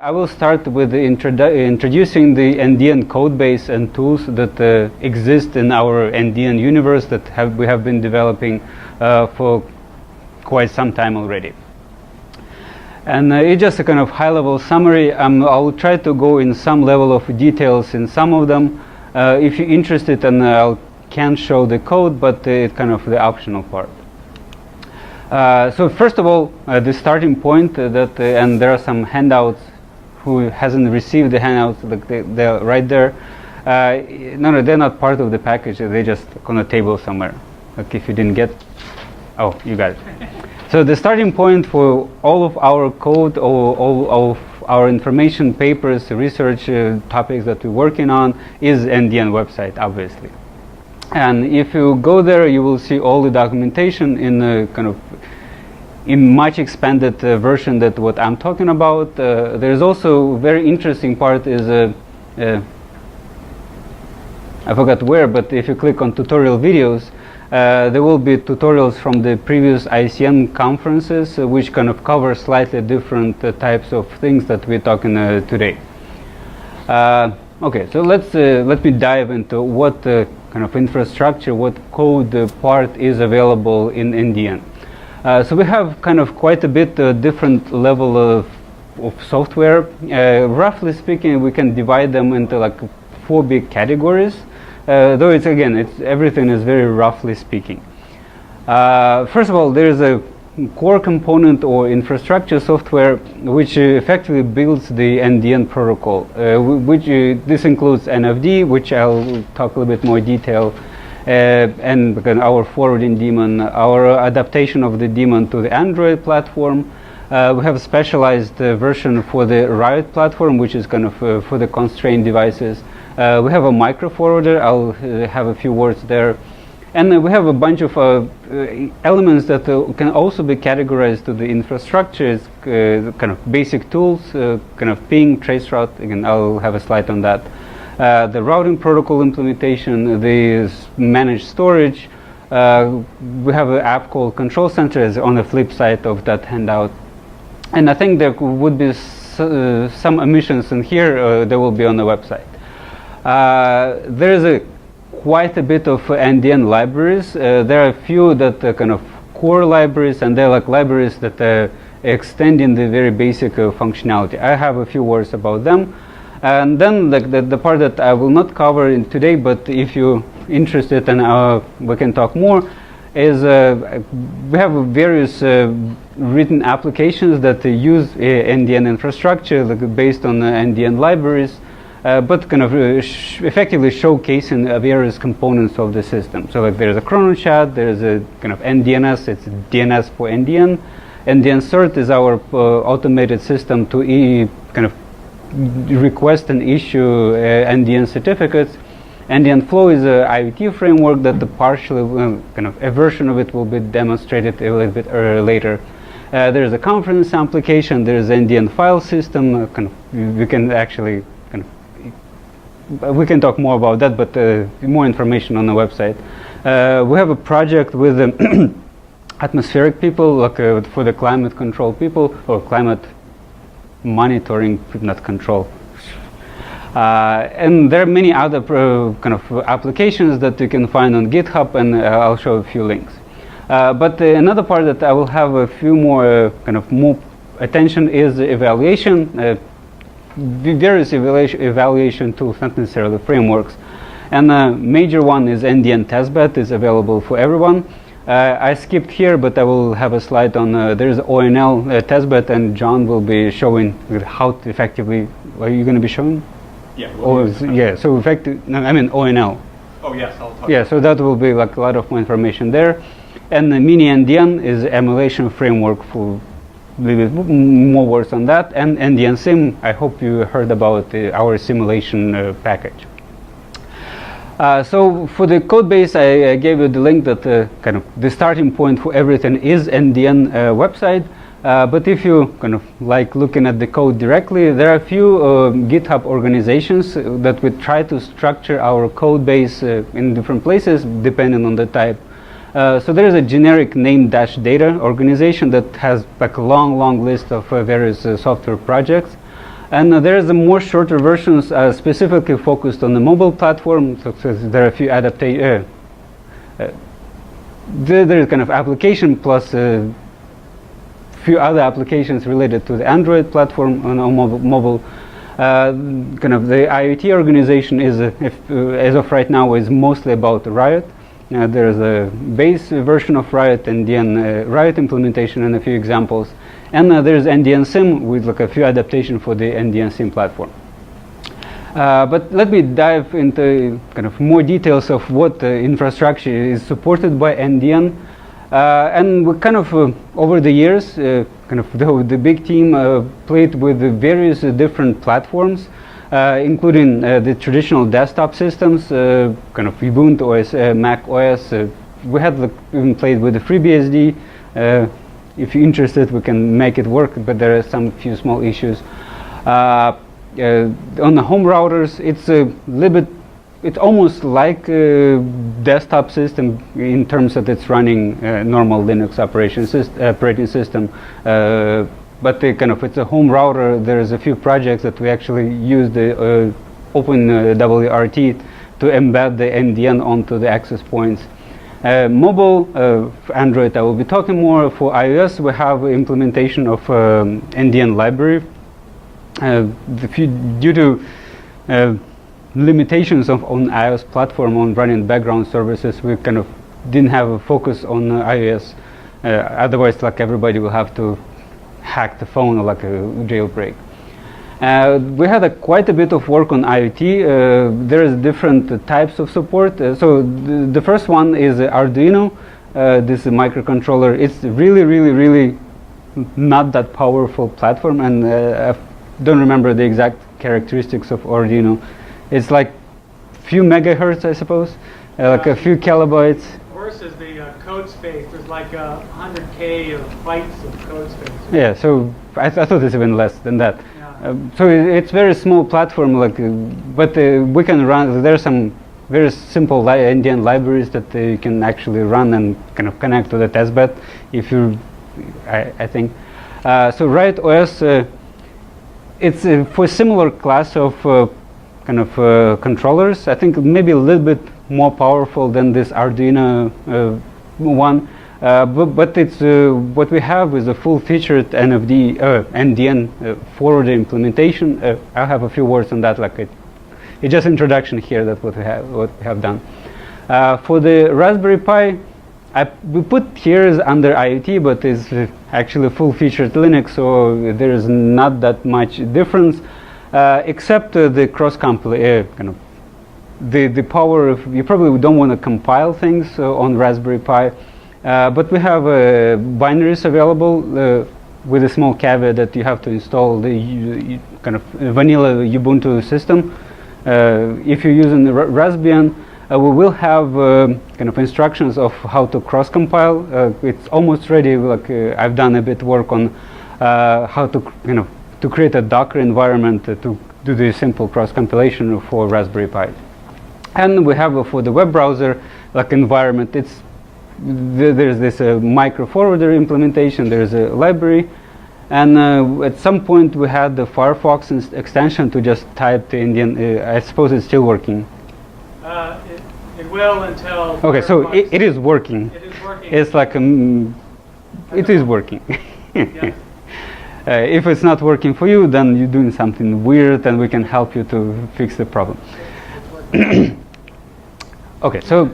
I will start with introducing the NDN Codebase and tools that exist in our NDN universe that we have been developing for quite some time already. And it's just a kind of high-level summary. I'll try to go in some level of details in some of them. If you're interested, and I can show the code, but it's kind of the optional part. So first of all, the starting point and there are some handouts. Who hasn't received the handouts, like they're right there. No, they're not part of the package. They're just on a table somewhere. Like if you didn't get, oh, you got it. So the starting point for all of our code, all of our information, papers, research topics that we're working on is NDN website, obviously. And if you go there, you will see all the documentation in a kind of in much expanded version that what I'm talking about. There's also a very interesting part is I forgot where, but if you click on tutorial videos, there will be tutorials from the previous ICM conferences which kind of cover slightly different types of things that we're talking today. Okay, so let me dive into what kind of infrastructure, what code part is available in NDN. So we have kind of quite a bit different level of software. Roughly speaking, we can divide them into like 4 big categories. Though it's everything is very roughly speaking. First of all, there is a core component or infrastructure software which effectively builds the NDN protocol. This includes NFD, which I'll talk a little bit more detail. And our forwarding daemon, our adaptation of the daemon to the Android platform. We have a specialized version for the RIOT platform, which is kind of for the constrained devices. We have a micro forwarder. I'll have a few words there. And we have a bunch of elements that can also be categorized to the infrastructure, kind of basic tools, kind of ping, traceroute. Again, I'll have a slide on that. The routing protocol implementation, the managed storage. We have an app called Control Center as on the flip side of that handout. And I think there would be some omissions in here. They will be on the website. There is quite a bit of NDN libraries. There are a few that are kind of core libraries, and they're like libraries that extend in the very basic functionality. I have a few words about them. And then the part that I will not cover in today, but if you're interested and we can talk more, is we have various written applications that use NDN infrastructure based on NDN libraries, but kind of effectively showcasing various components of the system. So like there's a ChronoChat, there's a kind of NDNS, it's DNS for NDN. NDN Cert is our automated system to kind of request and issue NDN certificates. NDN Flow is a IoT framework that partially kind of a version of it will be demonstrated a little bit later. There is a conference application. There is NDN file system. Kind of we can actually kind of we can talk more about that, but more information on the website. We have a project with atmospheric people, like for the climate control people or climate monitoring, not control. And there are many other kind of applications that you can find on GitHub, and I'll show a few links. But another part that I will have a few more kind of more attention is evaluation. Various evaluation tools, not necessarily frameworks. And a major one is NDN testbed, is available for everyone. I skipped here, but I will have a slide on there's ONL testbed, and John will be showing how to effectively. Are you going to be showing? Yeah. Yeah. So effective. No, I mean ONL. Oh yes, I'll talk. Yeah. So that will be like a lot of more information there, and the mini NDN is emulation framework for a little bit more words on that, and NDN Sim. I hope you heard about our simulation package. So for the code base, I gave you the link that kind of the starting point for everything is NDN website. But if you kind of like looking at the code directly, there are a few GitHub organizations that we try to structure our code base in different places depending on the type. So there is a generic name-data organization that has like a long list of various software projects. And there is a more shorter versions specifically focused on the mobile platform. So there are a few adaptations. There is kind of application plus a few other applications related to the Android platform on mobile. Kind of the IoT organization is, as of right now, is mostly about RIOT. There is a base version of RIOT, NDN RIOT implementation, and a few examples. And there is NDN SIM with like a few adaptations for the NDN SIM platform. But let me dive into kind of more details of what infrastructure is supported by NDN. And we kind of, over the years, kind of the big team played with the various different platforms, including the traditional desktop systems, kind of Ubuntu OS, Mac OS. We had even played with the FreeBSD. If you're interested, we can make it work, but there are some few small issues. On the home routers, it's a little bit, it's almost like a desktop system in terms that it's running normal Linux operating system. But it's a home router. There's a few projects that we actually use the OpenWRT to embed the NDN onto the access points. Mobile, Android, I will be talking more. For iOS, we have implementation of NDN library. Due to limitations on iOS platform on running background services, we kind of didn't have a focus on iOS. Otherwise, like everybody will have to hack the phone or like a jailbreak. We had quite a bit of work on IoT. There is different types of support. So the first one is Arduino. This microcontroller. It's really not that powerful platform, and I don't remember the exact characteristics of Arduino. It's like few megahertz, I suppose, like a few kilobytes. Worse is the code space. There's like 100K of bytes of code space. Yeah, so I thought it's even less than that. Yeah. So it's very small platform, like, but we can run. There's some very simple NDN libraries that you can actually run and kind of connect to the testbed. If you, I think, so RIOT OS. It's for a similar class of controllers. I think maybe a little bit more powerful than this Arduino one, but it's what we have is a full-featured NDN forward implementation. I'll have a few words on that, like it's just introduction here. That's what we have done. For the Raspberry Pi, we put here is under IoT, but it's actually full-featured Linux, so there is not that much difference, except the cross-compilation, the power of, you probably don't want to compile things on Raspberry Pi, but we have binaries available with a small caveat that you have to install the vanilla Ubuntu system. If you're using the Raspbian, we will have instructions of how to cross-compile. It's almost ready. Like I've done a bit work on how to to create a Docker environment to do the simple cross-compilation for Raspberry Pi. And we have for the web browser like environment. There's this micro forwarder implementation. There's a library, and at some point we had the Firefox extension to just type the Indian. I suppose it's still working. It will until. Okay, so it is working. It is working. It's like it is working. Yes. If it's not working for you, then you're doing something weird, and we can help you to fix the problem. Okay, so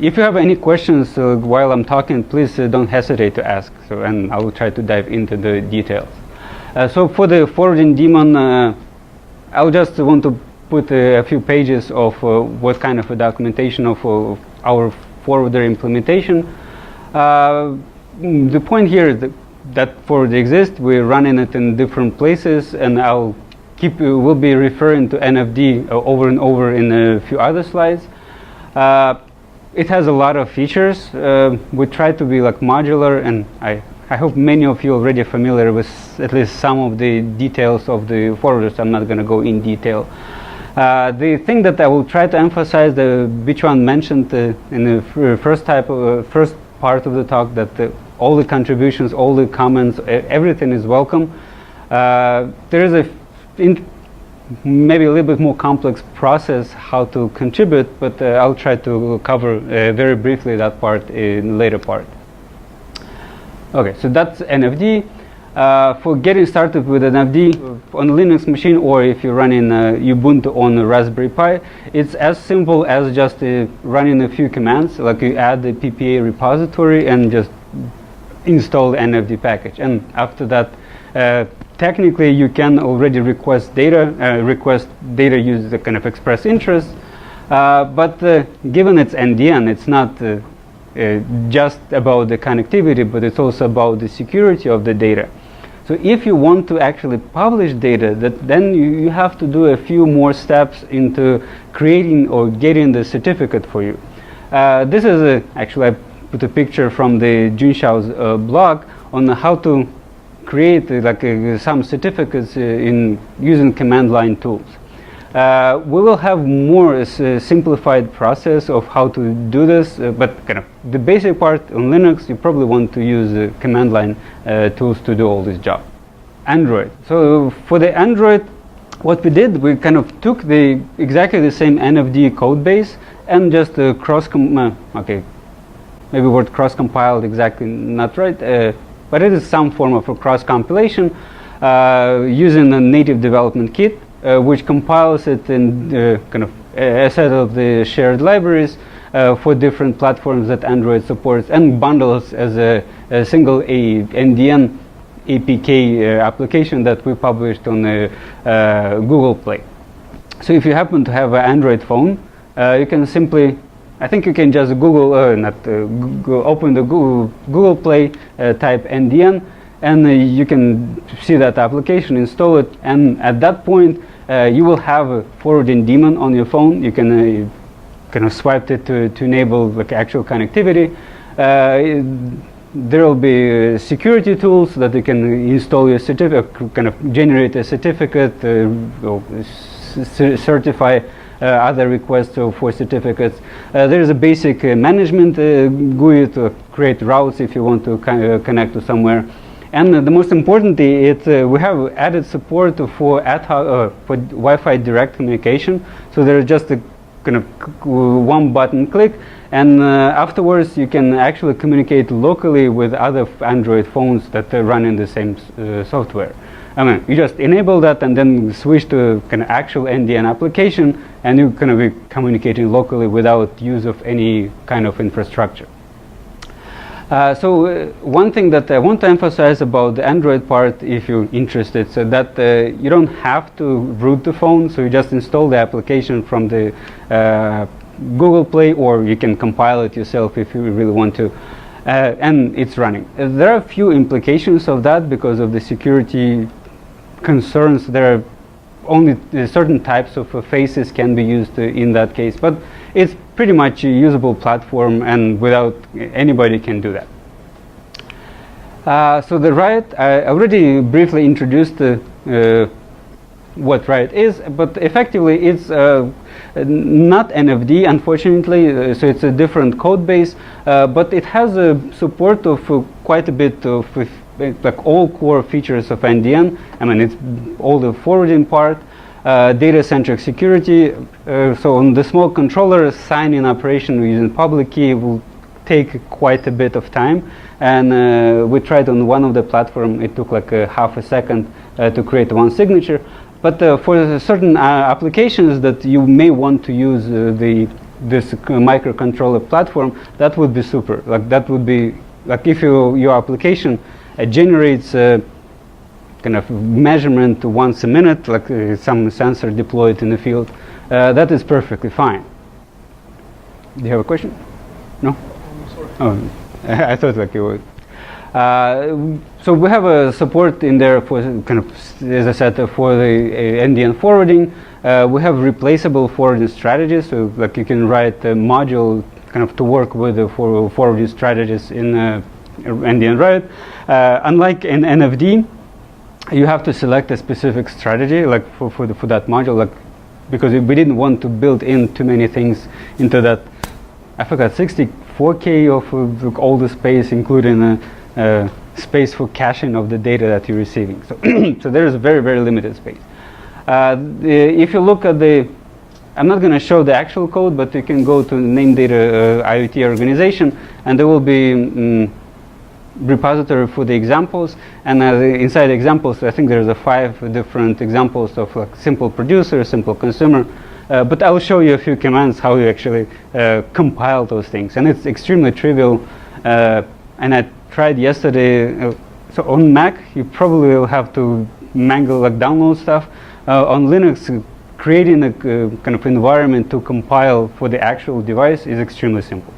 if you have any questions while I'm talking, please don't hesitate to ask. So, and I will try to dive into the details. So for the forwarding daemon, I'll just want to put a few pages of what kind of a documentation of our forwarder implementation. The point here is that forwarder exists. We're running it in different places, and we'll be referring to NFD over and over in a few other slides. It has a lot of features. We try to be like modular, and I hope many of you are already familiar with at least some of the details of the forwarders. I'm not going to go in detail. The thing that I will try to emphasize, which one mentioned in the first part of the talk, that all the contributions, all the comments, everything is welcome. There is maybe a little bit more complex process how to contribute, but I'll try to cover very briefly that part in later part. Okay, so that's NFD. For getting started with NFD on a Linux machine, or if you're running Ubuntu on a Raspberry Pi, it's as simple as just running a few commands, like you add the PPA repository and just install the NFD package. And after that, technically you can already request data use the kind of express interest, but given it's NDN, it's not just about the connectivity, but it's also about the security of the data. So if you want to actually publish data, then you have to do a few more steps into creating or getting the certificate for you. This is actually, I put a picture from the Junxiao's blog on how to create some certificates in using command line tools. We will have more simplified process of how to do this, but kind of the basic part on Linux, you probably want to use command line tools to do all this job. Android. So for the Android, what we did, we kind of took exactly the same NFD code base and just okay, maybe word cross-compiled exactly not right, but it is some form of a cross-compilation using a native development kit, which compiles it in kind of a set of the shared libraries for different platforms that Android supports, and bundles as a single NDN APK application that we published on Google Play. So if you happen to have an Android phone, you can simply, I think you can just open the Google Play, type NDN, and you can see that application, install it, and at that point you will have a forwarding daemon on your phone. You can kind of swipe it to enable like actual connectivity. There will be security tools that you can install your certificate, kind of generate a certificate, certify other requests for certificates. There is a basic management GUI to create routes if you want to connect to somewhere. And the most important thing, we have added support for for Wi-Fi direct communication. So there is just a kind of one button click, and afterwards you can actually communicate locally with other Android phones that run in the same software. I mean, you just enable that and then switch to kind of actual NDN application, and you're going to be communicating locally without use of any kind of infrastructure. So one thing that I want to emphasize about the Android part, if you're interested, so that you don't have to root the phone, so you just install the application from the Google Play, or you can compile it yourself if you really want to, and it's running. There are a few implications of that because of the security concerns. There are only certain types of faces can be used in that case, but it's pretty much a usable platform, and without anybody can do that. So the RIOT, I already briefly introduced what RIOT is, but effectively it's not NFD, unfortunately, so it's a different code base, but it has a support of quite a bit of like all core features of NDN. I mean, it's all the forwarding part, data-centric security. So on the small controller, sign-in operation using public key will take quite a bit of time, and we tried on one of the platform. It took like half a second to create one signature. But for certain applications that you may want to use this microcontroller platform, that would be super. Like that would be like if your application generates kind of measurement once a minute, like some sensor deployed in the field, that is perfectly fine. Do you have a question? No? Sorry. Oh, I thought like you would. So we have a support in there for kind of, as I said, for the NDN forwarding. We have replaceable forwarding strategies, so like you can write a module kind of to work with the forwarding strategies in NDN RIOT. Unlike in NFD, you have to select a specific strategy, like for that module, like because we didn't want to build in too many things into that. I forgot 64K of all the space, including space for caching of the data that you're receiving. So, so there is very, very limited space. If you look at the, I'm not going to show the actual code, but you can go to name data IoT organization, and there will be repository for the examples, and inside the examples, I think there's 5 different examples of like simple producer, simple consumer. But I'll show you a few commands how you actually compile those things, and it's extremely trivial. And I tried yesterday. So on Mac, you probably will have to mangle like download stuff. On Linux, creating a kind of environment to compile for the actual device is extremely simple.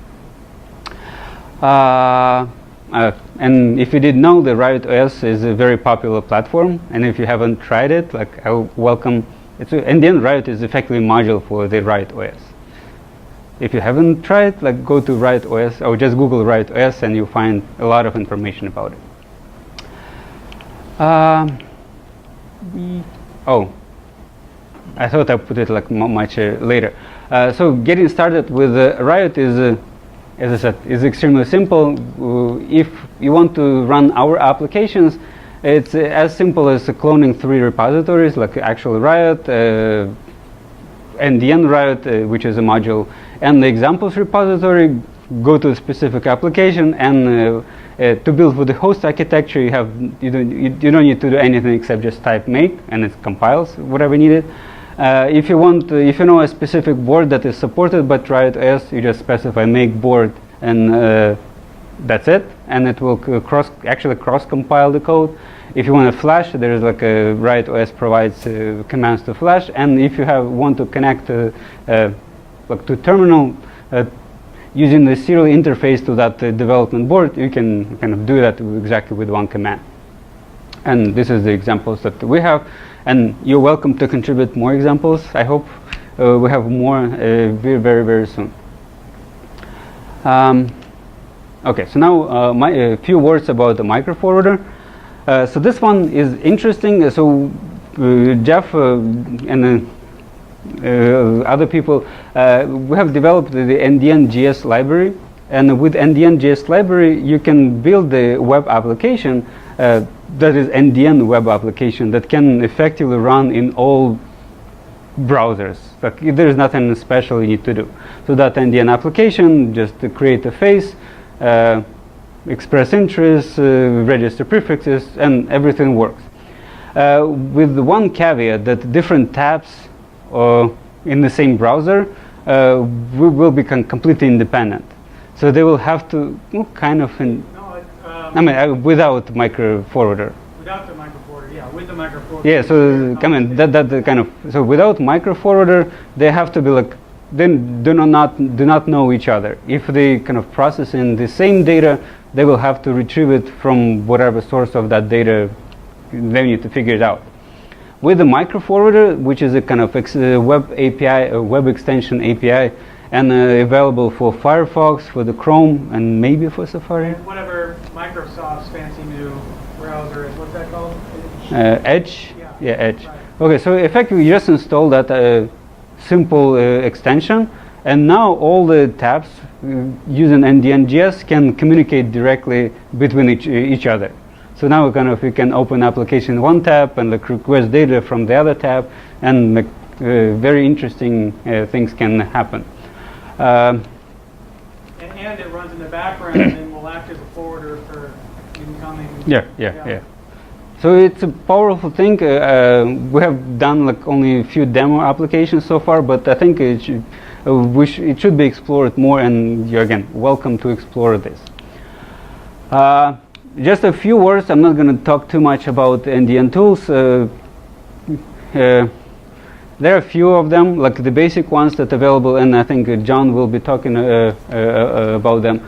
And if you didn't know, the RIOT OS is a very popular platform, and if you haven't tried it, like I welcome. NDN RIOT is effectively a module for the RIOT OS. If you haven't tried, like go to RIOT OS or just Google RIOT OS, and you'll find a lot of information about it. Oh, I thought I put it like much later. So getting started with RIOT is, as I said, is extremely simple. If you want to run our applications, it's as simple as cloning 3 repositories, like actual RIOT, NDN RIOT, which is a module, and the examples repository. Go to a specific application, and to build with the host architecture, you don't need to do anything except just type make, and it compiles whatever needed. If you know a specific board that is supported by RIOT OS, you just specify make board, and that's it, and it will actually cross-compile the code. If you want to flash, there is like a RIOT OS provides commands to flash, and if you want to connect like to terminal using the serial interface to that development board, you can kind of do that exactly with one command. And this is the examples that we have, and you're welcome to contribute more examples. I hope we have more very, very, very soon. Okay, so now a few words about the microforwarder. So this one is interesting. So Jeff and other people, we have developed the NDN.js library, and with NDN.js library you can build the web application that is NDN web application that can effectively run in all browsers. Like, there is nothing special you need to do. So that NDN application, just to create a face, express interests, register prefixes, and everything works. With one caveat, that different tabs in the same browser will become completely independent. So they will have to kind of, I mean, without micro forwarder. Without the micro forwarder, yeah. With the micro forwarder. Yeah. So I mean that kind of, so without micro forwarder, they have to be like, then do not know each other. If they kind of process in the same data, they will have to retrieve it from whatever source of that data. They need to figure it out. With the micro forwarder, which is a kind of web API, a web extension API, and available for Firefox, for the Chrome, and maybe for Safari. And whatever Microsoft's fancy new browser is, what's that called? Edge. Yeah, Edge. Right. Okay, so effectively you just install that simple extension, and now all the tabs using NDN.js can communicate directly between each other. So now kind of you can open application in one tab and like request data from the other tab, and like, very interesting things can happen. And it runs in the background and will act as a forwarder for incoming. Yeah. So it's a powerful thing. We have done like only a few demo applications so far, but I think it should be explored more, and you're again welcome to explore this. Just a few words. I'm not going to talk too much about NDN tools. There are a few of them, like the basic ones that are available, and I think John will be talking about them.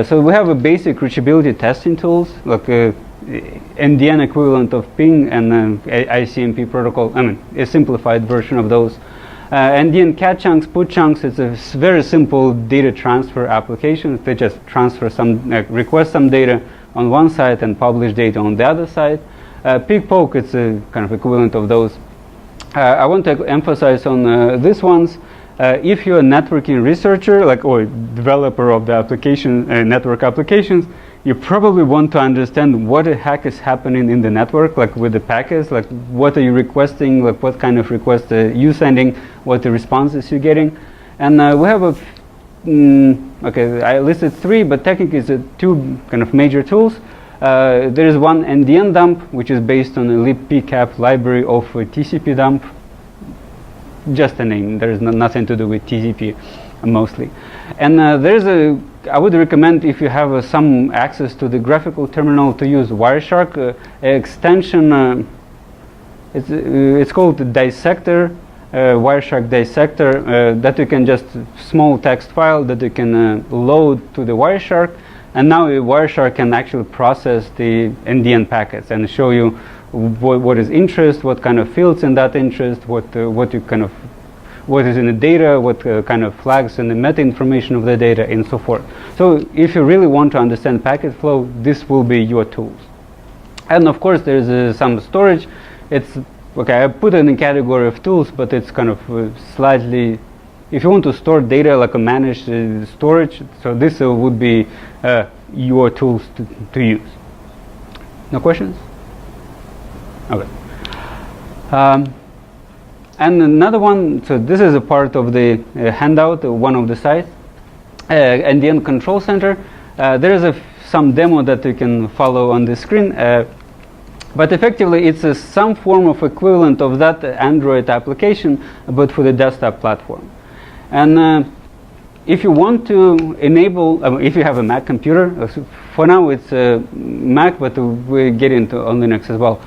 So we have a basic reachability testing tools, like NDN equivalent of ping and ICMP protocol. I mean, a simplified version of those. NDN cat chunks, put chunks. It's a very simple data transfer application. They just transfer some, request some data on one side and publish data on the other side. Pig poke, it's a kind of equivalent of those. I want to emphasize on these ones. If you're a networking researcher, like or developer of the application, network applications, you probably want to understand what the heck is happening in the network, like with the packets, like what are you requesting, like what kind of request you sending, what the responses you're getting. And we have okay, I listed 3, but technically it's 2 kind of major tools. There is one NDN dump, which is based on a libpcap library of TCP dump. Just a name, there is nothing to do with TCP mostly. And I would recommend, if you have some access to the graphical terminal, to use Wireshark extension. It's called the dissector, Wireshark dissector, that you can just small text file that you can load to the Wireshark, and now Wireshark can actually process the NDN packets and show you what is interest, what kind of fields in that interest, what is in the data, what kind of flags and the meta information of the data, and so forth. So if you really want to understand packet flow, this will be your tools. And of course there's some storage. It's okay, I put it in the category of tools, but it's kind of slightly, if you want to store data like a managed storage, so this would be your tools to use. No questions? Okay. And another one, so this is a part of the handout, one of the sites, NDN Control Center. There is some demo that you can follow on the screen, but effectively it's some form of equivalent of that Android application, but for the desktop platform. And if you want to enable, if you have a Mac computer, for now it's Mac, but we get into on Linux as well.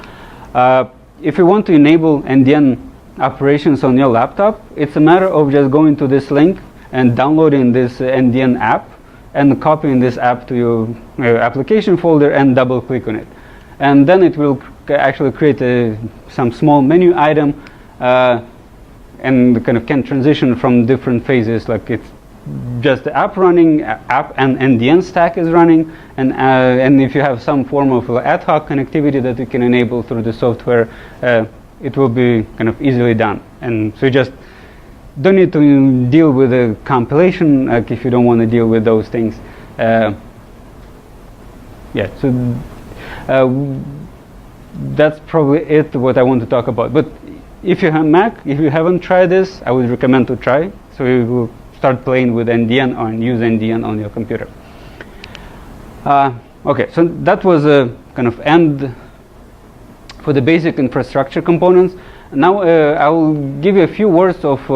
If you want to enable NDN operations on your laptop, it's a matter of just going to this link and downloading this NDN app and copying this app to your application folder and double click on it. And then it will actually create some small menu item and kind of can transition from different phases, like it's just the app running, app and NDN stack is running, and if you have some form of ad hoc connectivity that you can enable through the software, it will be kind of easily done. And so you just don't need to deal with the compilation, like if you don't want to deal with those things. Yeah, so that's probably it, what I want to talk about. But if you have Mac, if you haven't tried this, I would recommend to try. So you will start playing with NDN and use NDN on your computer. Okay, so that was a kind of end for the basic infrastructure components. Now I will give you a few words of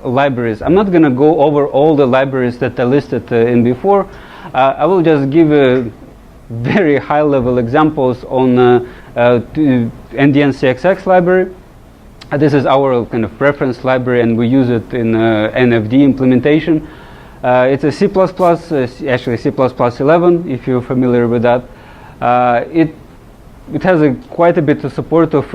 libraries. I'm not going to go over all the libraries that I listed in before. I will just give very high-level examples on NDN CXX library. This is our kind of reference library, and we use it in NFD implementation. It's a C++, actually C++11, if you're familiar with that. It has quite a bit of support of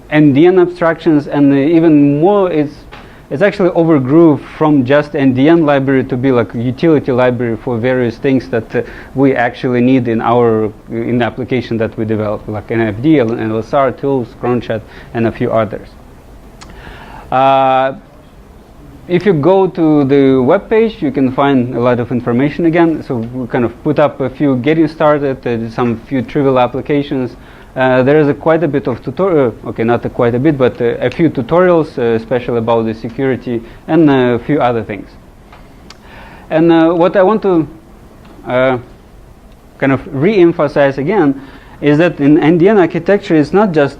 NDN abstractions, and even more, it's actually overgrew from just NDN library to be like a utility library for various things that we actually need in the application that we develop, like NFD, LSR, tools, cronchat, and a few others. If you go to the web page, you can find a lot of information again. So we kind of put up a few getting started, some few trivial applications. There is quite a bit of tutorial, okay, not quite a bit, but a few tutorials, especially about the security and a few other things. And what I want to kind of re-emphasize again is that in NDN architecture, it's not just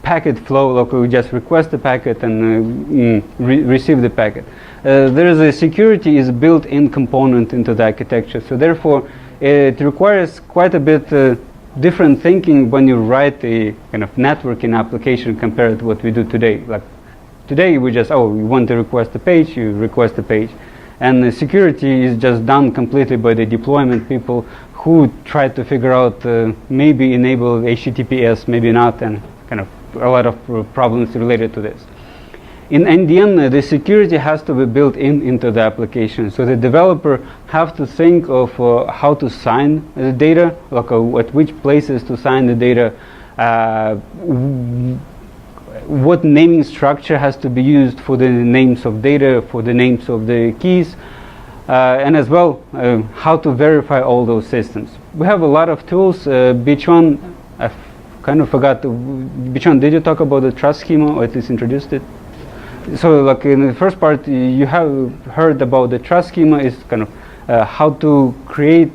packet flow, like we just request the packet and receive the packet. There is a security is built-in component into the architecture, so therefore it requires quite a bit different thinking when you write a kind of networking application compared to what we do today. Like today we just, we want to request a page, you request a page. And the security is just done completely by the deployment people who try to figure out maybe enable HTTPS, maybe not, and kind of a lot of problems related to this. In NDN, the security has to be built into the application. So the developer have to think of how to sign the data, like at which places to sign the data, what naming structure has to be used for the names of data, for the names of the keys, and as well how to verify all those systems. We have a lot of tools. Bichon, I kind of forgot. Bichon, did you talk about the trust schema, or at least introduced it? So, like in the first part, you have heard about the trust schema is kind of how to create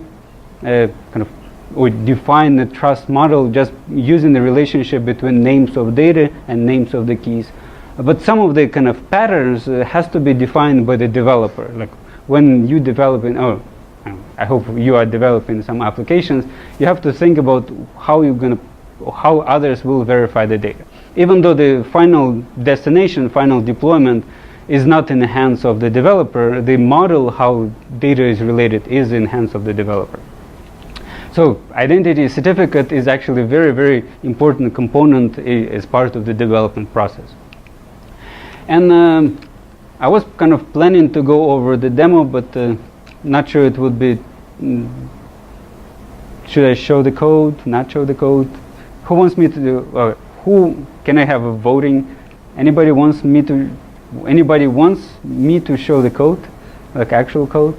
kind of or define the trust model just using the relationship between names of data and names of the keys. But some of the kind of patterns has to be defined by the developer. Like when you develop I hope you are developing some applications, you have to think about how how others will verify the data. Even though the final destination, final deployment is not in the hands of the developer, the model how data is related is in hands of the developer. So identity certificate is actually a very, very important component as part of the development process. And I was kind of planning to go over the demo, but not sure it would be, should I show the code, not show the code? Who wants me to do, who can I have a voting? Anybody wants me to show the code, like actual code?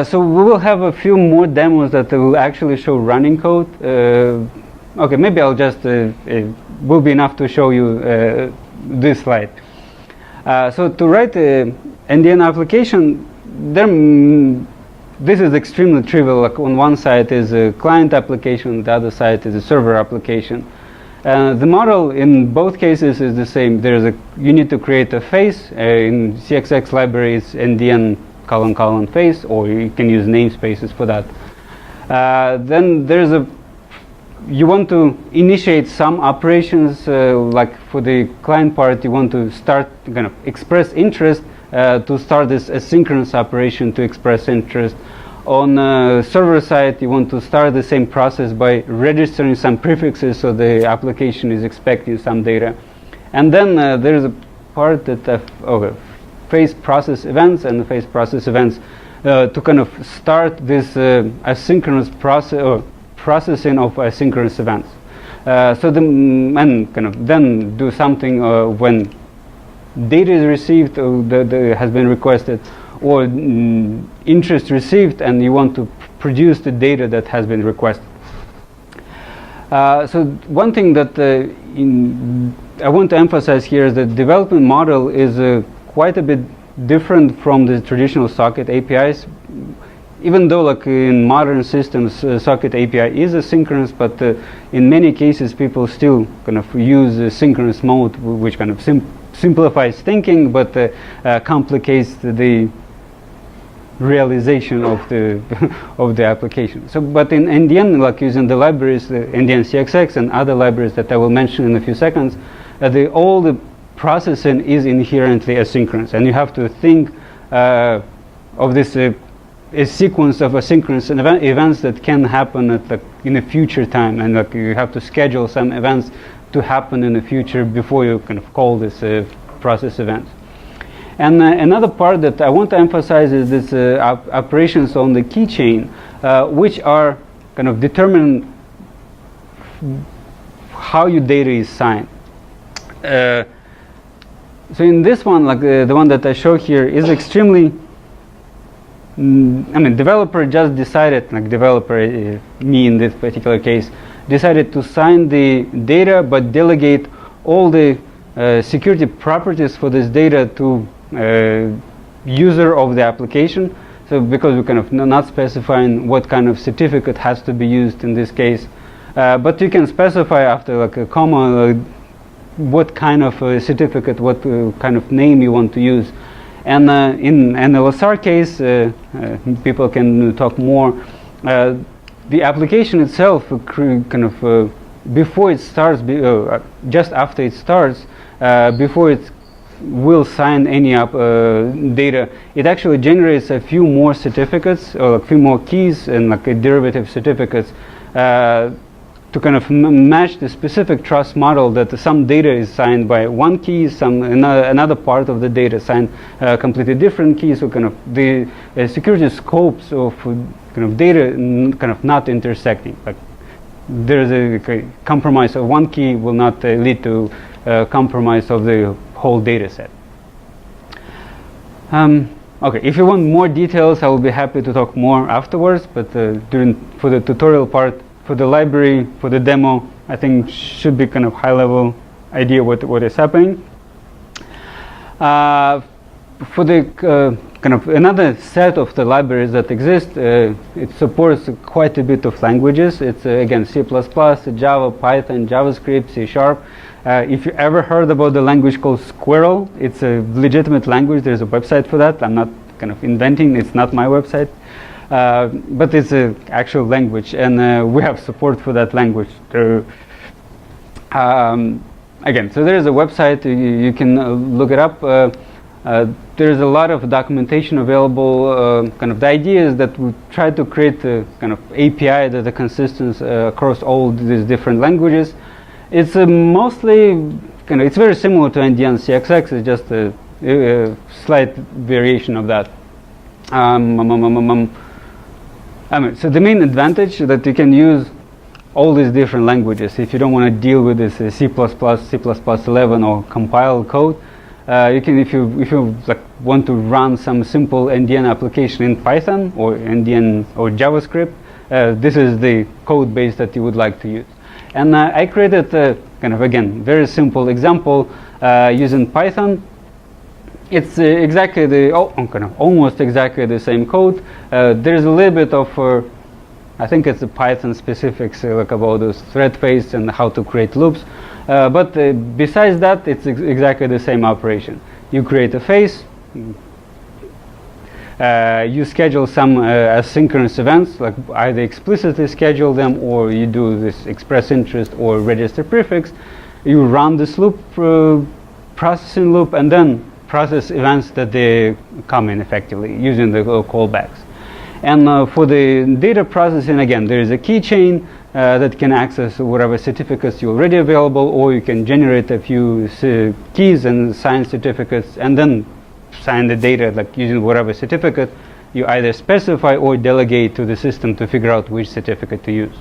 So we will have a few more demos that will actually show running code. Okay, maybe I'll just, will be enough to show you this slide. So to write a NDN application, this is extremely trivial. Like on one side is a client application, the other side is a server application. The model in both cases is the same. You need to create a face. In CXX libraries, NDN : face, or you can use namespaces for that. Then you want to initiate some operations, like for the client part, you want to start kind of express interest to start this asynchronous operation to express interest. On the server side, you want to start the same process by registering some prefixes so the application is expecting some data. And then there's a part that face process events and face process events to kind of start this asynchronous process or processing of asynchronous events. And kind of then do something when data is received or has been requested, or interest received, and you want to produce the data that has been requested. So one thing that I want to emphasize here is that development model is quite a bit different from the traditional socket APIs. Even though like in modern systems socket API is asynchronous, but in many cases people still kind of use a synchronous mode, which kind of simplifies thinking but complicates the realization of the of the application. So but in NDN, like using the libraries, the NDN CXX and other libraries that I will mention in a few seconds, all the processing is inherently asynchronous, and you have to think of this a sequence of asynchronous events that can happen at in a future time, and like you have to schedule some events to happen in the future before you kind of call this process event. And another part that I want to emphasize is this operations on the keychain, which are kind of determine how your data is signed. So in this one, like the one that I show here, is extremely. I mean, developer just decided, like developer, me in this particular case, decided to sign the data, but delegate all the security properties for this data to user of the application. So because we kind of not specifying what kind of certificate has to be used in this case, but you can specify after like a comma what kind of certificate, what kind of name you want to use. And in an LSR case, people can talk more. The application itself, kind of before it starts, just after it starts, before it will sign any data, it actually generates a few more certificates or a few more keys and like a derivative certificates to kind of match the specific trust model that some data is signed by one key, another part of the data signed completely different keys. So kind of the security scopes of kind of data kind of not intersecting. Like there is a compromise of one key will not lead to compromise of the whole data set. Okay, if you want more details, I will be happy to talk more afterwards, but for the tutorial part, for the library, for the demo, I think should be kind of high-level idea what is happening. For the kind of another set of the libraries that exist, it supports quite a bit of languages. It's again C++, Java, Python, JavaScript, C#. If you ever heard about the language called Squirrel, it's a legitimate language. There's a website for that. I'm not kind of inventing. It's not my website, but it's an actual language, and we have support for that language. Again, so there is a website. You can look it up. There's a lot of documentation available. Kind of the idea is that we try to create a kind of API that is consistent across all these different languages. It's mostly kind of, it's very similar to NDN CXX. It's just a slight variation of that. I mean, so the main advantage is that you can use all these different languages. If you don't want to deal with this C++, C++11 or compile code, you can, if you like want to run some simple NDN application in Python or NDN or JavaScript, this is the code base that you would like to use. And I created a kind of, again, very simple example using Python. It's exactly the kind of almost exactly the same code. There's a little bit of I think it's the Python specifics like about those thread face and how to create loops. But besides that, it's exactly the same operation. You create a face, you schedule some asynchronous events, like either explicitly schedule them or you do this express interest or register prefix. You run this loop, processing loop, and then process events that they come in effectively using the callbacks. And for the data processing, again, there is a keychain that can access whatever certificates you already available, or you can generate a few keys and sign certificates and then sign the data like using whatever certificate you either specify or delegate to the system to figure out which certificate to use.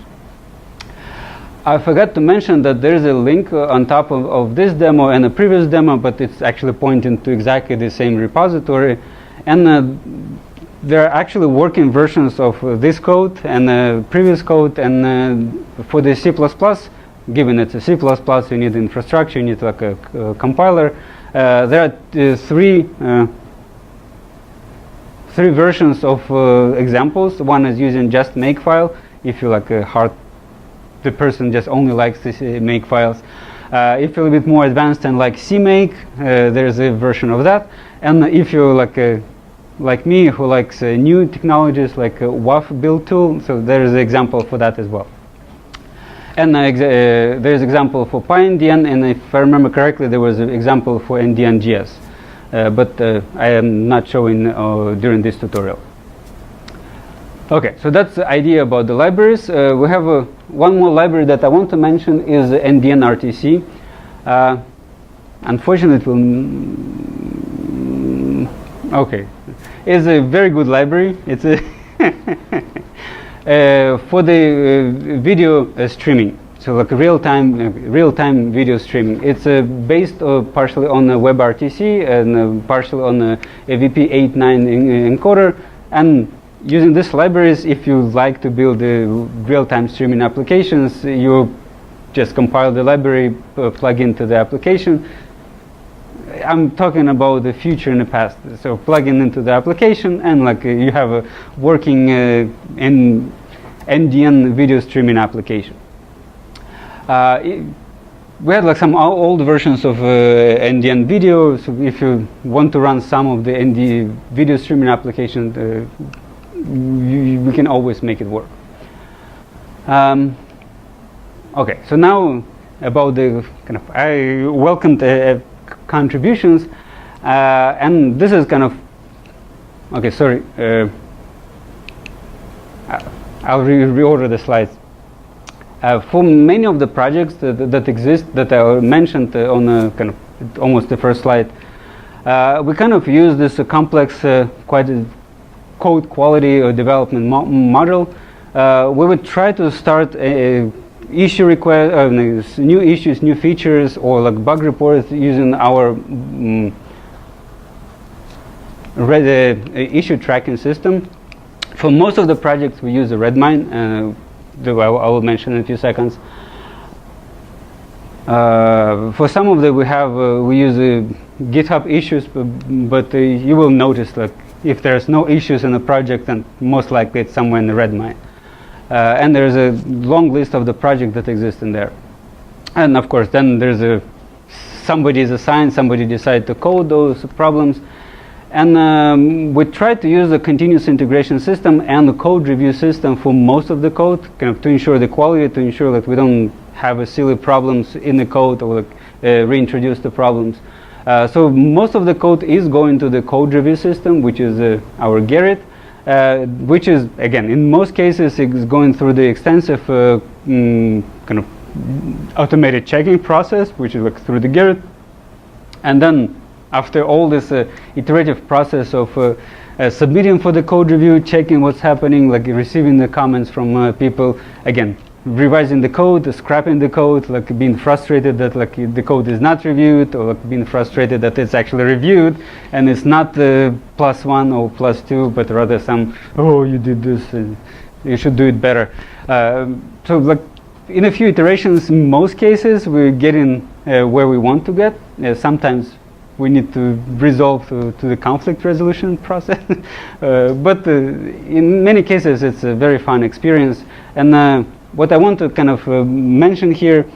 I forgot to mention that there is a link on top of this demo and a previous demo, but it's actually pointing to exactly the same repository. And there are actually working versions of this code and previous code, and for the C++, given it's a C++, you need infrastructure, you need like a compiler. There are three versions of examples. One is using just makefile. If you like the person just only likes to make files. If you're a bit more advanced and like CMake, there's a version of that. And if you're like me, who likes new technologies like WAF build tool, so there is an example for that as well. And there is example for PyNDN, and if I remember correctly, there was an example for NDN-GS, but I am not showing during this tutorial. Okay, so that's the idea about the libraries. We have one more library that I want to mention is NDN-RTC. Unfortunately, okay, it's a very good library. It's a for the video streaming, so like real-time video streaming. It's based partially on a WebRTC and partially on a VP89 encoder. And using these libraries, if you like to build real-time streaming applications, you just compile the library, plug into the application. I'm talking about the future and the past. So plugging into the application, and like you have a working NDN video streaming application. We had like some old versions of NDN video. So if you want to run some of the ND video streaming application, we can always make it work. Okay, so now about the kind of I welcomed contributions, and this is kind of okay. Sorry, I'll reorder the slides. For many of the projects that exist that I mentioned on kind of almost the first slide, we kind of use this complex, quite a code quality or development model. We would try to start issue request, new issues, new features, or like bug reports using our issue tracking system. For most of the projects, we use a Redmine. I will mention in a few seconds. For some of them, we use GitHub issues, but you will notice that if there's no issues in the project, then most likely it's somewhere in the Redmine. And there's a long list of the projects that exist in there. And of course, then there's somebody is assigned, somebody decided to code those problems. And we try to use the continuous integration system and the code review system for most of the code, kind of to ensure the quality, to ensure that we don't have silly problems in the code or reintroduce the problems. So most of the code is going to the code review system, which is our Gerrit, which is, again, in most cases, is going through the extensive kind of automated checking process, which is like through the Gerrit. And then after all this iterative process of submitting for the code review, checking what's happening, like receiving the comments from people, again, revising the code, scrapping the code, like being frustrated that like the code is not reviewed, or like being frustrated that it's actually reviewed and it's not +1 or +2, but rather some, oh, you did this, you should do it better. So like in a few iterations, in most cases, we're getting where we want to get. Sometimes we need to resolve to the conflict resolution process. But in many cases, it's a very fun experience. And what I want to kind of mention here,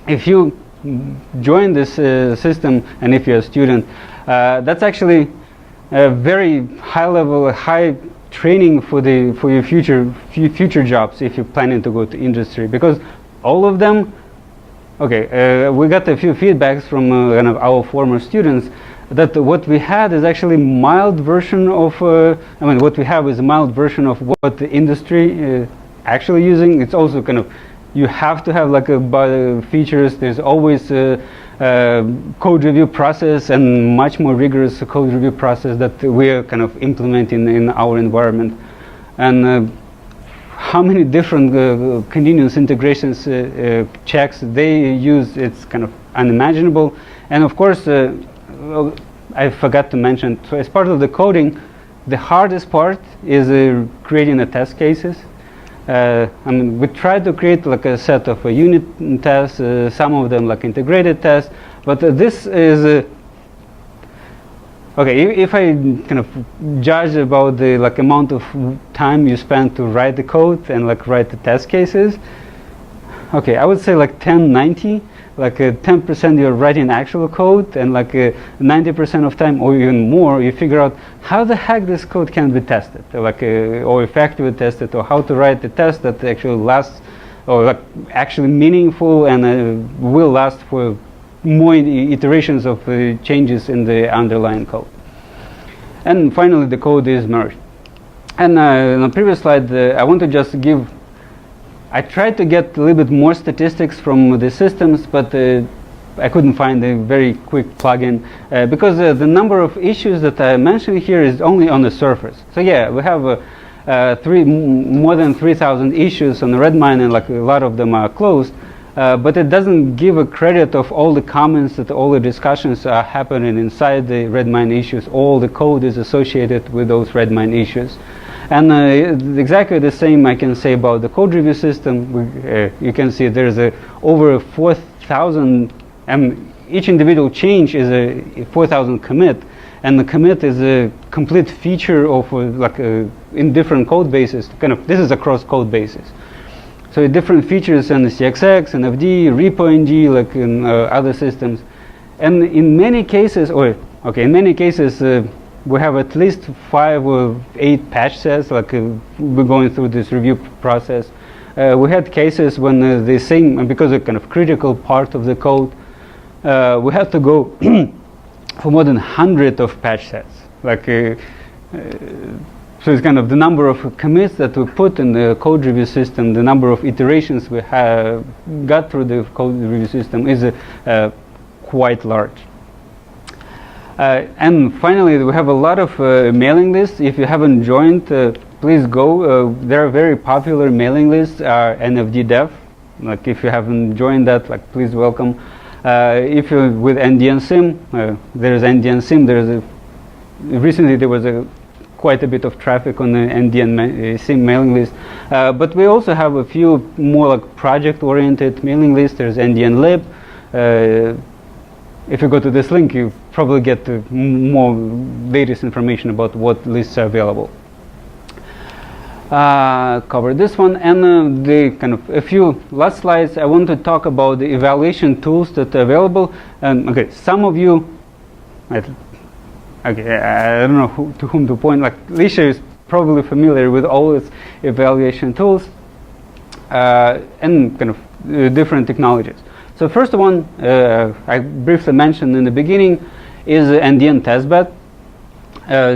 if you join this system and if you're a student, that's actually a very high level, high training for your future jobs if you're planning to go to industry, because all of them, okay, we got a few feedbacks from kind of our former students that what we had is actually mild version of, what we have is a mild version of what the industry actually using. It's also kind of, you have to have like a features. There's always a code review process and much more rigorous code review process that we're kind of implementing in our environment. And how many different continuous integrations checks they use, it's kind of unimaginable. And of course, I forgot to mention, so as part of the coding, the hardest part is creating the test cases. We try to create like a set of unit tests, some of them like integrated tests, but this is okay. If I kind of judge about the like amount of time you spend to write the code and like write the test cases, okay, I would say like 10-90. Like 10% you're writing actual code, and like 90% of time, or even more, you figure out how the heck this code can be tested, like or effectively tested, or how to write the test that actually lasts, or like actually meaningful and will last for more iterations of changes in the underlying code. And finally, the code is merged. And in the previous slide, I want to just give. I tried to get a little bit more statistics from the systems, but I couldn't find a very quick plugin because the number of issues that I mentioned here is only on the surface. So yeah, we have more than 3,000 issues on the Redmine, and like a lot of them are closed, but it doesn't give a credit of all the comments, that all the discussions are happening inside the Redmine issues. All the code is associated with those Redmine issues. And exactly the same I can say about the code review system. You can see there's over 4,000, and each individual change is a 4,000 commit, and the commit is a complete feature of in different code bases. Kind of, this is across code bases. So different features in the CXX, NFD, repo-ng, like in other systems, and in many cases, we have at least 5 or 8 patch sets, like we're going through this review process. We had cases when the same, because a kind of critical part of the code, we had to go for more than 100 of patch sets. Like, so it's kind of the number of commits that we put in the code review system, the number of iterations we have got through the code review system is quite large. And finally, we have a lot of mailing lists. If you haven't joined, please go. There are very popular mailing lists, NFD Dev. Like if you haven't joined that, like please welcome. If you're with NDN SIM, there's NDN SIM. Recently there was quite a bit of traffic on the NDN SIM mailing list, but we also have a few more like project-oriented mailing lists. There's NDN Lib. If you go to this link, you probably get more latest information about what lists are available. Cover this one, and the kind of a few last slides. I want to talk about the evaluation tools that are available. And okay, some of you, I don't know to whom to point. Like Lisha is probably familiar with all its evaluation tools and kind of different technologies. So first one I briefly mentioned in the beginning is NDN testbed.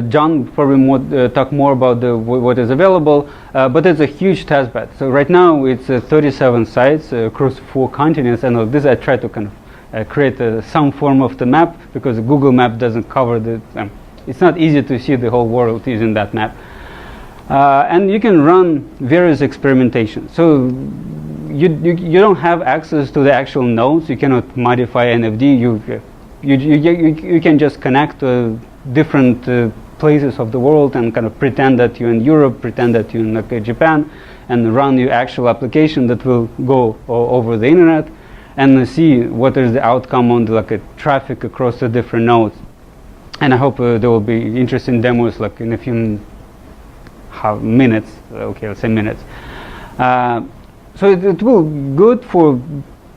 John probably talk more about what is available, but it's a huge testbed. So right now it's 37 sites across 4 continents, and this I try to kind of create some form of the map, because Google Map doesn't cover the. It's not easy to see the whole world using that map. And you can run various experimentations. So you don't have access to the actual nodes. You cannot modify NFD. You can just connect to different places of the world and kind of pretend that you're in Europe, pretend that you're in like Japan, and run your actual application that will go over the internet, and see what is the outcome on the traffic across the different nodes. And I hope there will be interesting demos like in a few minutes. Okay, let's say minutes. So it will be good for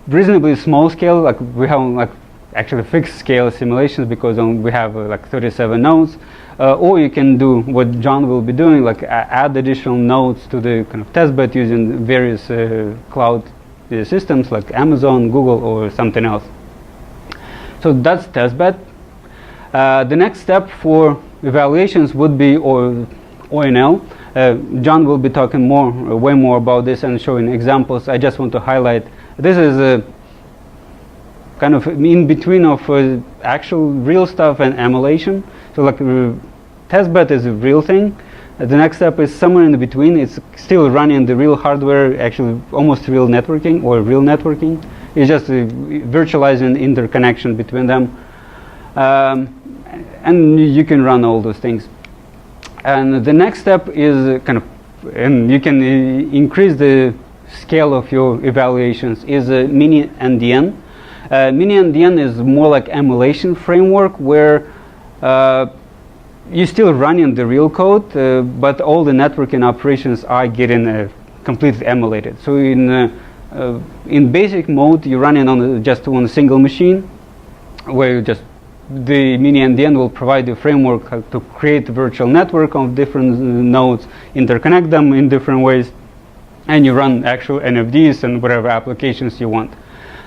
reasonably small scale. Like we have actually fixed scale simulations, because we have 37 nodes. Or you can do what John will be doing, like add additional nodes to the kind of testbed using various cloud systems like Amazon, Google, or something else. So that's testbed. The next step for evaluations would be ONL. John will be talking way more about this and showing examples. I just want to highlight this is a kind of in between of actual real stuff and emulation. So like testbed is a real thing. The next step is somewhere in between. It's still running the real hardware, actually almost real networking or real networking. It's just virtualizing interconnection between them. And you can run all those things. And the next step is and you can increase the scale of your evaluations, is mini NDN. Mini NDN is more like emulation framework, where you're still running the real code, but all the networking operations are getting completely emulated. So in basic mode, you're running just on a single machine, where the mini NDN will provide the framework to create a virtual network of different nodes, interconnect them in different ways, and you run actual NFDs and whatever applications you want.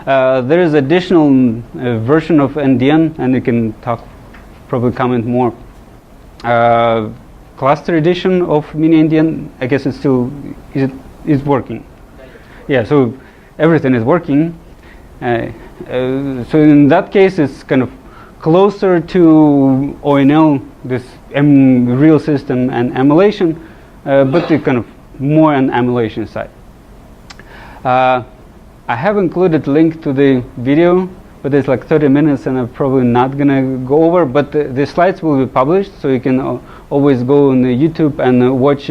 There is additional version of NDN, and you can probably comment more. Cluster edition of mini NDN, I guess it's still is working. Yeah, so everything is working. So in that case, it's kind of closer to ONL, this real system and emulation, but the kind of more on emulation side. I have included link to the video, but it's like 30 minutes and I'm probably not gonna go over, but the slides will be published, so you can always go on the YouTube and watch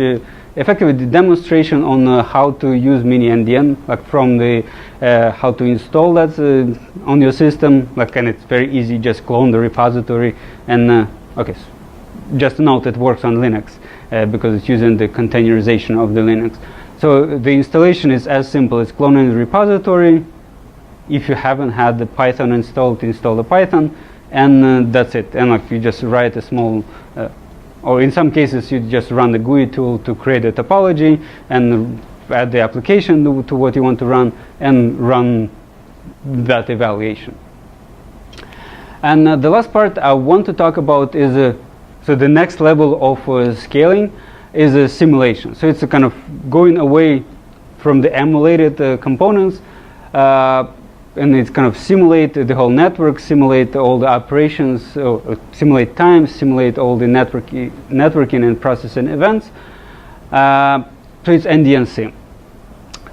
effectively the demonstration on how to use mini NDN, like from the how to install that on your system, and it's very easy, just clone the repository, and okay, so just note it works on Linux because it's using the containerization of the Linux. So the installation is as simple as cloning the repository. If you haven't had the Python installed, install the Python, and that's it. And you just write a small, or in some cases you just run the GUI tool to create a topology and add the application to what you want to run, and run that evaluation. And the last part I want to talk about is so the next level of scaling is a simulation. So it's a kind of going away from the emulated components, and it's kind of simulate the whole network, simulate all the operations, simulate time, simulate all the networking and processing events. So it's NDN SIM.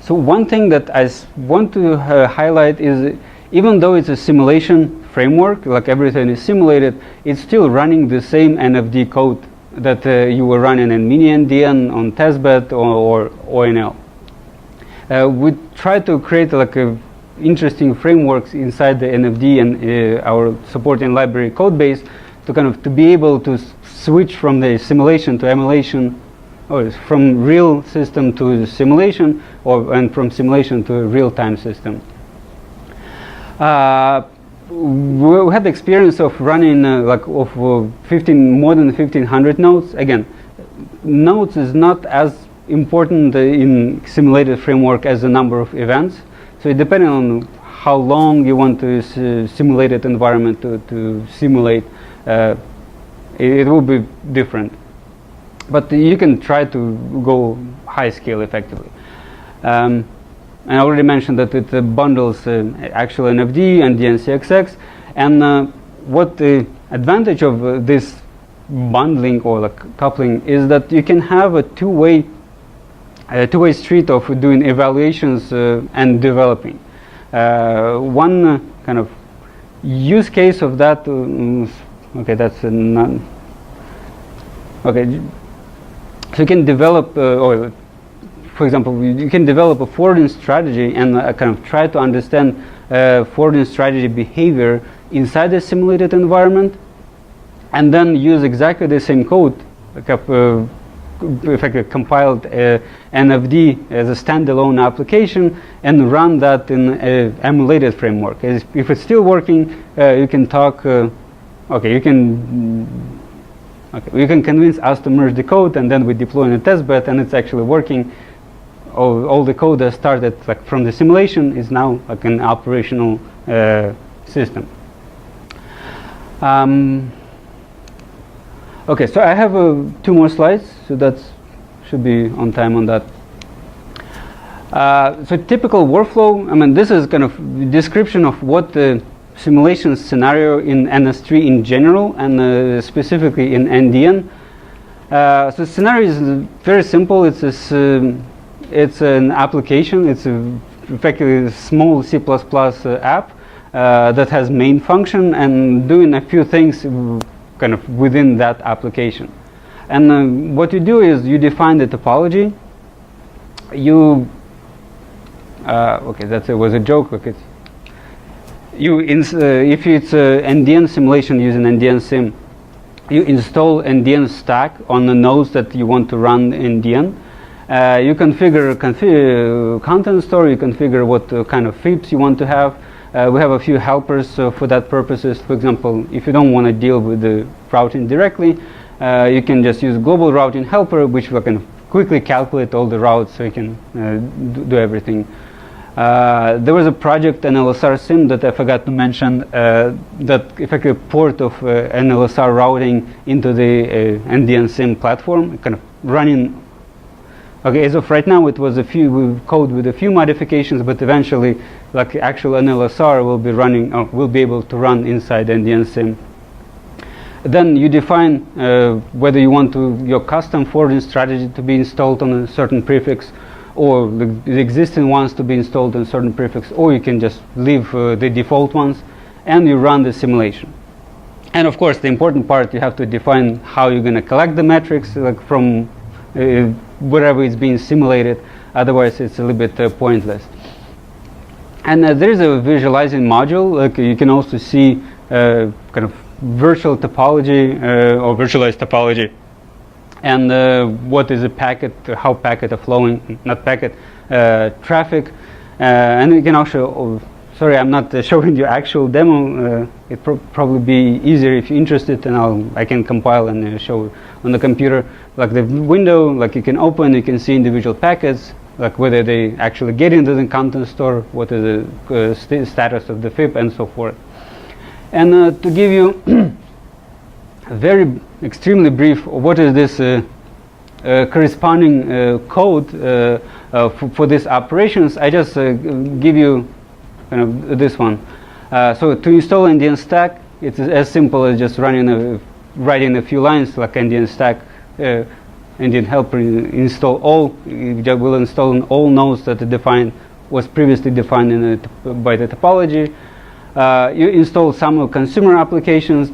So one thing that I want to highlight is, even though it's a simulation framework, like everything is simulated, it's still running the same NFD code that you were running in mini NDN, on testbed, or ONL. We try to create like interesting frameworks inside the NFD and our supporting library Codebase to kind of to be able to switch from the simulation to emulation, or from real system to simulation, and from simulation to a real-time system. We had the experience of running more than 1,500 nodes. Again, nodes is not as important in simulated framework as the number of events. So it depends on how long you want to simulated environment to simulate. It will be different. But you can try to go high scale effectively. And I already mentioned that it bundles actual NFD and NDN-CXX. And what the advantage of this bundling or like coupling is that you can have a two-way street of doing evaluations and developing. One kind of use case of that, okay, that's none. Okay, so you can develop, or for example, you can develop a forwarding strategy and kind of try to understand forwarding strategy behavior inside a simulated environment, and then use exactly the same code, effectively compiled NFD as a standalone application, and run that in an emulated framework. If it's still working, you can talk. Okay, you can convince us to merge the code, and then we deploy in a testbed, and it's actually working. All the code that started like from the simulation is now like an operational system. Okay, so I have 2 more slides, so that should be on time on that. So typical workflow, I mean, this is kind of description of what the simulation scenario in NS3 in general, and specifically in NDN. So the scenario is very simple. It's an application. It's effectively a small C++ app that has main function and doing a few things kind of within that application. And what you do is you define the topology. Okay, that was a joke. Okay. If it's NDN simulation using NDN sim, you install NDN stack on the nodes that you want to run NDN. You configure content store. You configure what kind of FIPS you want to have. We have a few helpers for that purposes. For example, if you don't want to deal with the routing directly, you can just use global routing helper, which will can quickly calculate all the routes, so you can do everything. There was a project, an LSR sim, that I forgot to mention, that effectively port of NLSR routing into the NDN sim platform, kind of running. Okay, as of right now, it was a few code with a few modifications, but eventually, like actual NLSR will be running, will be able to run inside NDN sim. Then you define whether you want your custom forwarding strategy to be installed on a certain prefix, or the existing ones to be installed on a certain prefix, or you can just leave the default ones, and you run the simulation. And of course, the important part, you have to define how you're going to collect the metrics, like from wherever it's being simulated. Otherwise, it's a little bit pointless. And there is a visualizing module. Like you can also see kind of virtual topology or virtualized topology, and what is a packet, how packet are flowing, not packet, traffic. And you can also, sorry, I'm not showing you actual demo. It probably be easier if you're interested, and I can compile and show on the computer. Like the window, like you can open, you can see individual packets, like whether they actually get into the content store, what is the status of the FIP, and so forth. And to give you a very extremely brief, what is this corresponding code for these operations, I just give you kind of this one. So to install NDN stack, it's as simple as just writing a few lines, like NDN stack NDN helper install all, it will install all nodes that was previously defined by the topology. You install some consumer applications.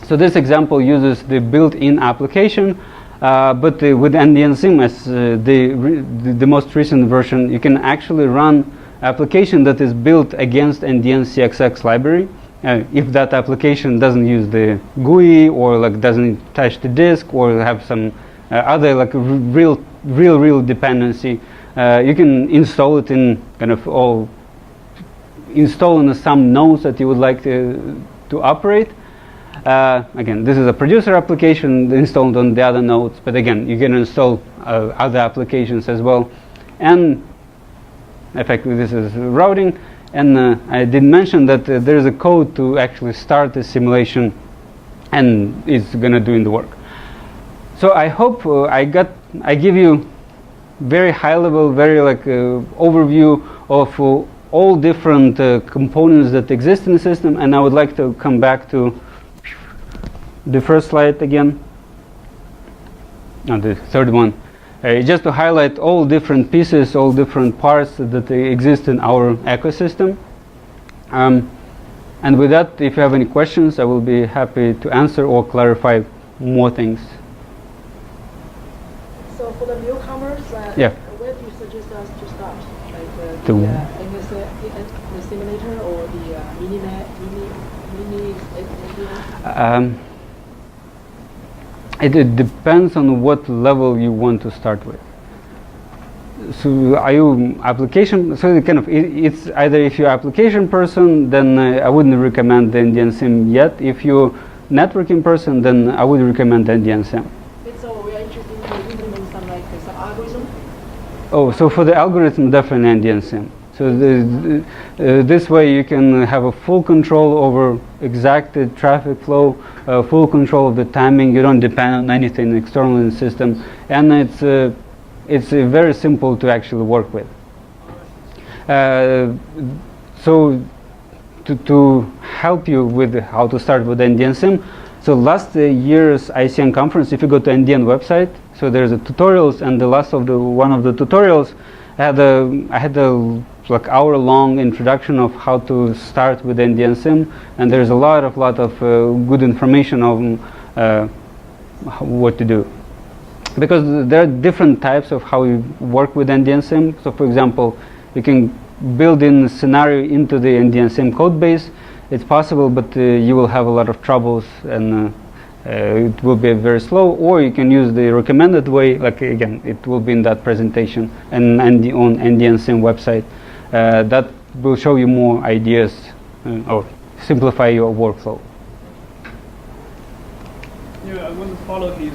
So this example uses the built-in application, but with NDN-SIM as the most recent version, you can actually run application that is built against NDN-CXX library. If that application doesn't use the GUI or like doesn't touch the disk or have some other like real dependency, you can install it in kind of install in some nodes that you would like to operate. Again, this is a producer application installed on the other nodes, but again, you can install other applications as well. And effectively, this is routing. And I did mention that there is a code to actually start the simulation, and it's gonna do the work. So I hope I give you very high level, very like overview of all different components that exist in the system, and I would like to come back to the first slide again. No, the third one. Just to highlight all different pieces, all different parts that exist in our ecosystem. And with that, if you have any questions, I will be happy to answer or clarify more things. So for the newcomers, yeah. Where do you suggest us to start? Like the simulator or the mini ACM? It depends on what level you want to start with. So are you application? So it's either if you're application person, then I wouldn't recommend the NDN-SIM yet. If you're networking person, then I would recommend NDN-SIM. So we are interested in implementing some algorithm. Oh, so for the algorithm, definitely NDN-SIM. So this way you can have a full control over exact traffic flow, full control of the timing. You don't depend on anything external in the system, and it's very simple to actually work with. So to help you with how to start with NDN-SIM, so last year's ICM conference, if you go to NDN website, so there's a tutorials, and the last of one of the tutorials, I had a like hour-long introduction of how to start with NDN-SIM, and there's a lot of good information on what to do, because there are different types of how you work with NDN-SIM. So for example, you can build in a scenario into the NDN-SIM code base. It's possible, but you will have a lot of troubles, and it will be very slow. Or you can use the recommended way, like again, it will be in that presentation and on NDN-SIM website. That will show you more ideas or simplify your workflow. Yeah, I want to follow his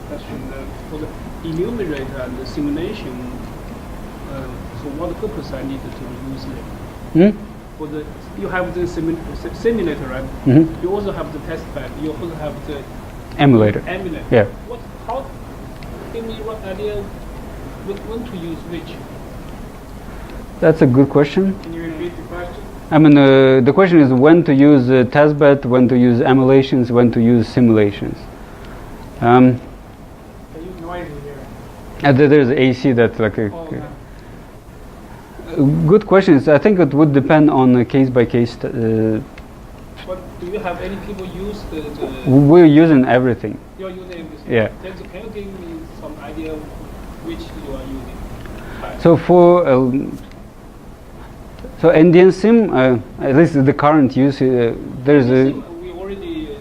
question. For the enumerator and the simulation, so what purpose I need to use it? For the, you have the simulator, right? Mm-hmm. You also have the testbed. You also have the emulator. Yeah. How? Give me what idea when to use which? That's a good question. Can you repeat the question? I mean, the question is when to use testbed, when to use emulations, when to use simulations. They use noisy here. There's AC that's like a. Oh, okay. Good questions. I think it would depend on a case by case. But do you have any people use the We're using everything. You're using everything. Yeah. Can you give me some idea which you are using? So for so NDN-SIM, at least the current use, there's a. We already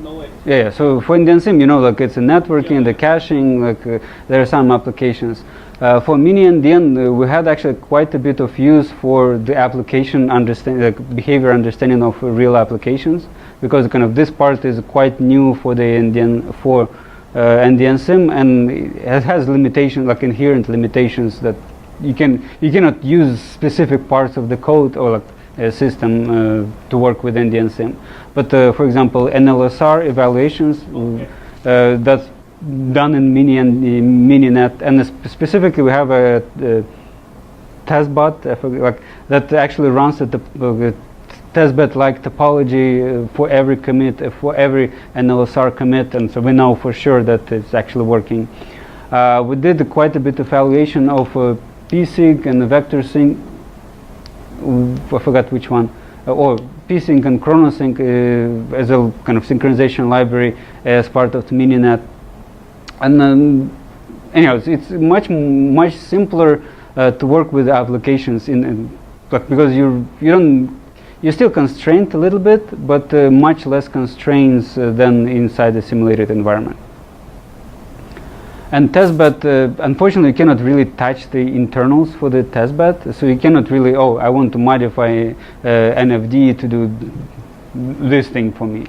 know it. Yeah. So for NDN-SIM, you know, like it's a networking, the caching, like there are some applications. For mini NDN, we had actually quite a bit of use for the application understanding, like behavior understanding of real applications, because kind of this part is quite new for the NDN-SIM, and it has limitations, like inherent limitations that you cannot use specific parts of the code or like a system to work with NDN-SIM. But for example, NLSR evaluations, that's done in Mini and Mininet, and specifically we have a testbot like that actually runs at the testbed-like topology for every commit, for every NLSR commit, and so we know for sure that it's actually working. We did quite a bit of evaluation of psync and vector sync. I forgot which one. Or psync and chronosync as a kind of synchronization library as part of the mininet. And anyways, it's much simpler to work with applications because you're still constrained a little bit, but much less constraints than inside the simulated environment. And testbed, unfortunately, you cannot really touch the internals for the testbed, so you cannot really, oh, I want to modify NFD to do this thing for me.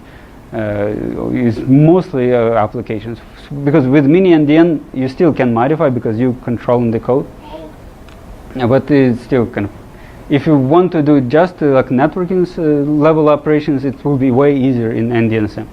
It's mostly applications, because with mini NDN you still can modify because you control the code. But it's still kind of, if you want to do just like networking level operations, it will be way easier in NDN-SIM.